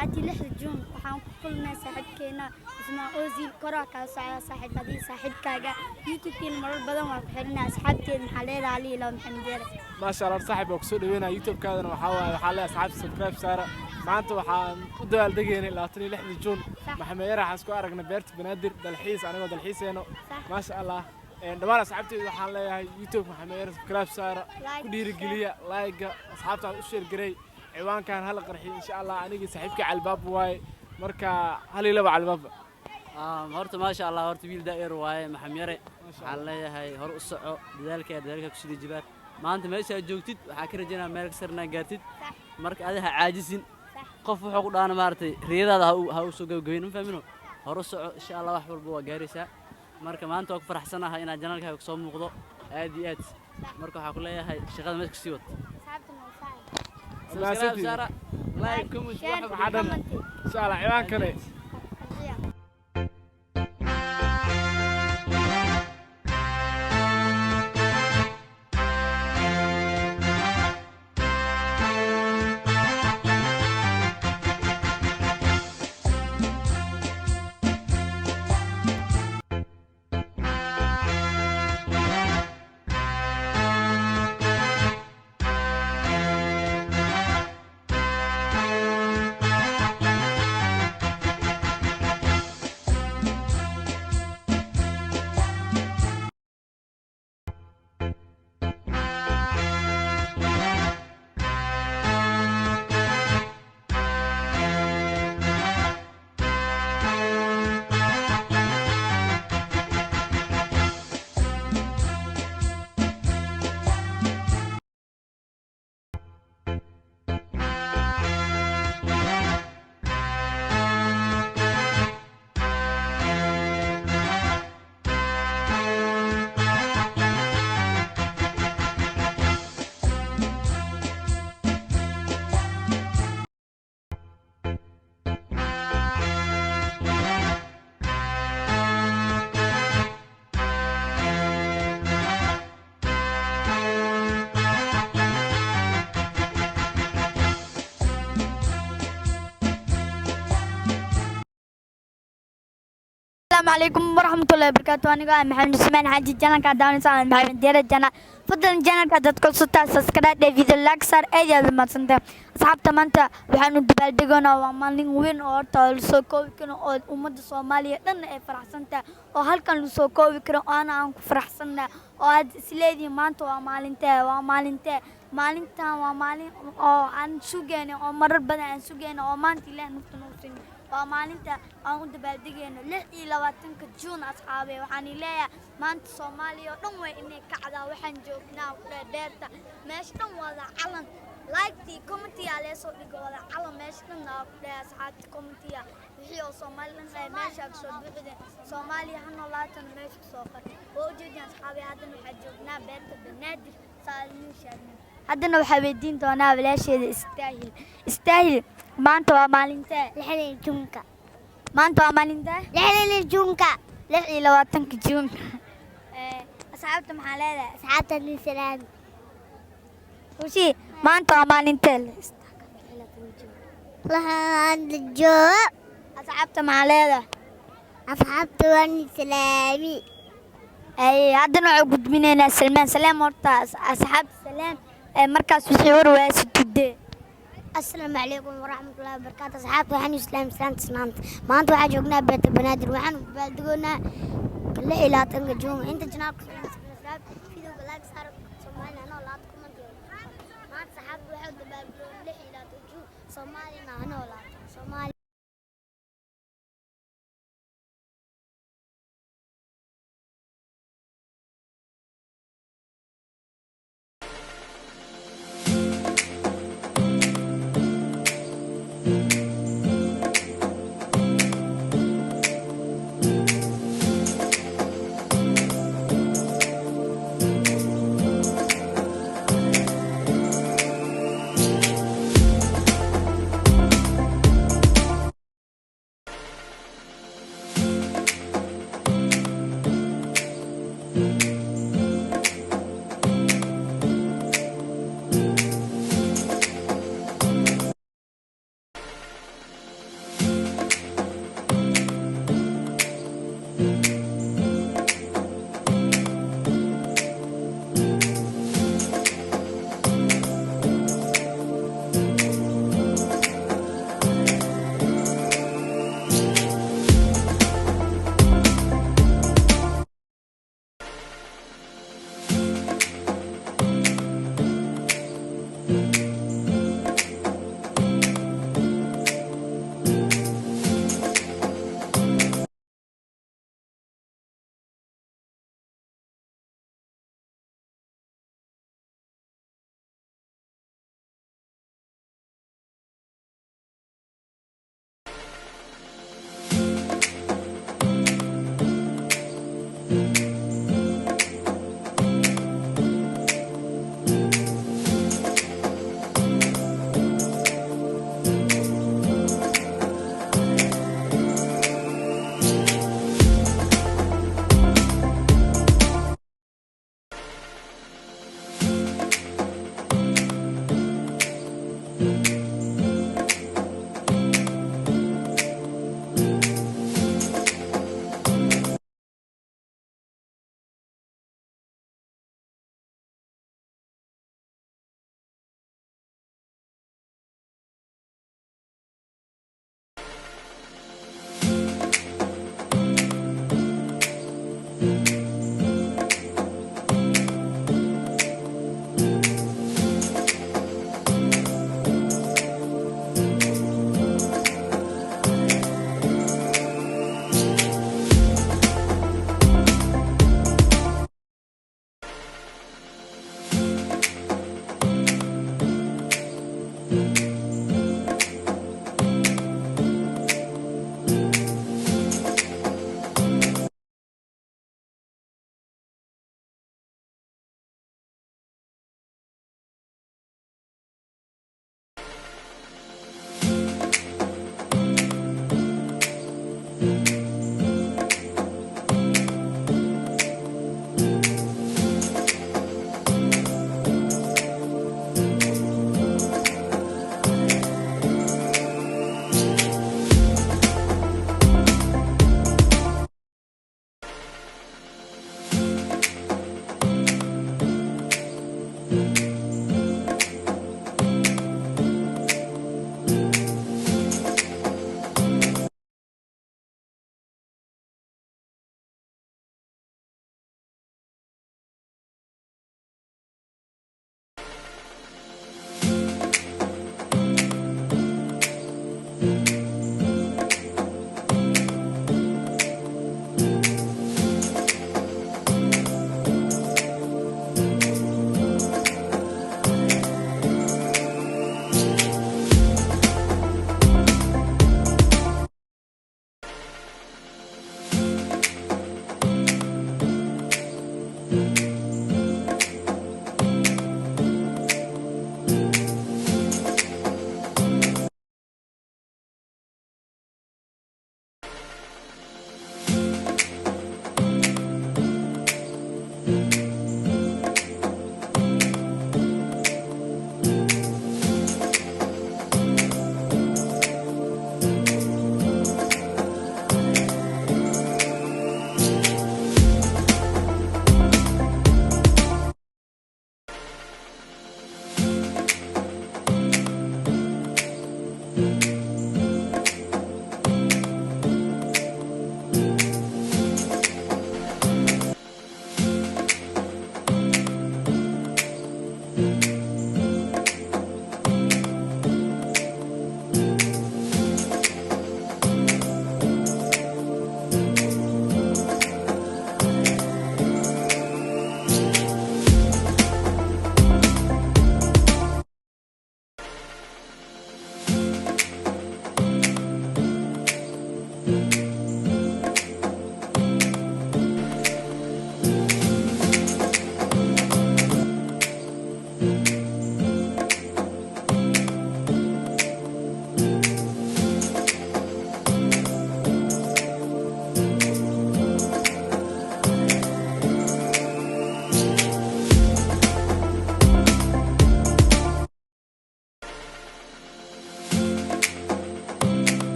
عادي لحد جون وحن كلنا صاحب كنا اسمه أوزيل كراكا صاحب بدي صاحب كاجا يوتيوب كين مرة بدل ما بحرنا أصحابتي محلية علي لو محمدير ما شاء الله صاحب وكسود وين يوتيوب كذا وحاول أصحاب سبسكرايب صار maanta waxaan u dabaldegaynay 26 Juun maxamed yarax isku aragna beerta banadir dalxiis anagoo dalxiiseeno ma sha Allah dhamaan asxaabteyda waxaan leeyahay YouTube maxamed yarax subscribe saara ku dhiirigeliya like asxaabta u share garay ciwaankan hal qarxi insha Allah aniga saaxiibka albaab waay marka hal ilaa albaab horta ma sha Allah horta wiil daa'ir waay maxamed yarax waxaan leeyahay hor u soco dadaalka ku sida jibaad maanta meesha joogtid waxa ka rajaynaa meel sarna gaartid marka adiga caajisin qof wuxuu ku dhaana maartay riyadaada ha u soo gabagabeyn ma fahmino hor u soco insha Allah wax walba waa gaaraysaa marka maanta waan ku faraxsanahay inaad janaalkaaga ku soo muuqdo aad iyo aad marka waxa ku leeyahay shaqada meesha sii wad subscribe sara like comment waxa dhan insha Allah ciwaan kale السلام عليكم ورحمة الله وبركاته. أنا محمد سمان حاجي جانا كداون سان محمد دير جانا فضل جانا كدت كل ستا سبسكرايب فيديو لايك صار أي ما سنت أصحاب تمانتا وحنو دبلدقنا ومالين وين أو تال سوكو كنا أو أمد الصومالية لنا فرح سنت أو هل كانوا سوكو كنا أنا عم فرح سنت أو سلادي مانتو ومالين أو عن سوجنا أو مرة بدنا عن سوجنا أو مانتي له نفتنوسين ومالنتا أو دبلدقنا لحي لواتنك جون أصحابي وحني ليا مانت صوماليا نموي إني كعدا وحن جوبنا وبيرتا ماشي ولا علن لايكتي كومنتي على صوت ولا علن ماشي نوبدا أصحابي كومنتي وحيو صومالنا ماشي أقصد بقدر صوماليا هنو لاتن ماشي صوفر وجودنا أصحابي هذا نحجوبنا بيرتا بنادر صالحين شارين هذا وحبيدين دونا بلا شيء استاهل maanta waa maalinta 6 Juunka maanta waa maalinta 6 Juunka 26 Juun asxaabta maxaa leedahay asxaabta nisaan وشي maanta waa maalinta 6 Juun asxaabta maxaa leedahay asxaabta waa nislaami ay hadana waxaan gudbinaynaa salaam horta asxaabta salaam markaas wixii war waasitide السلام عليكم ورحمة الله وبركاته. أصحابي وحني إسلام سلامت ما أنتوا حاجونا بيت بنادر وحن بلدقونا كل إلى تنجوم أنت جناب سلام فيديو بلاك صار سومالي أنا ولا تكون ما أنت صحابي واحد بلدقونا إلى تنجوم سومالي أنا ولا سومالي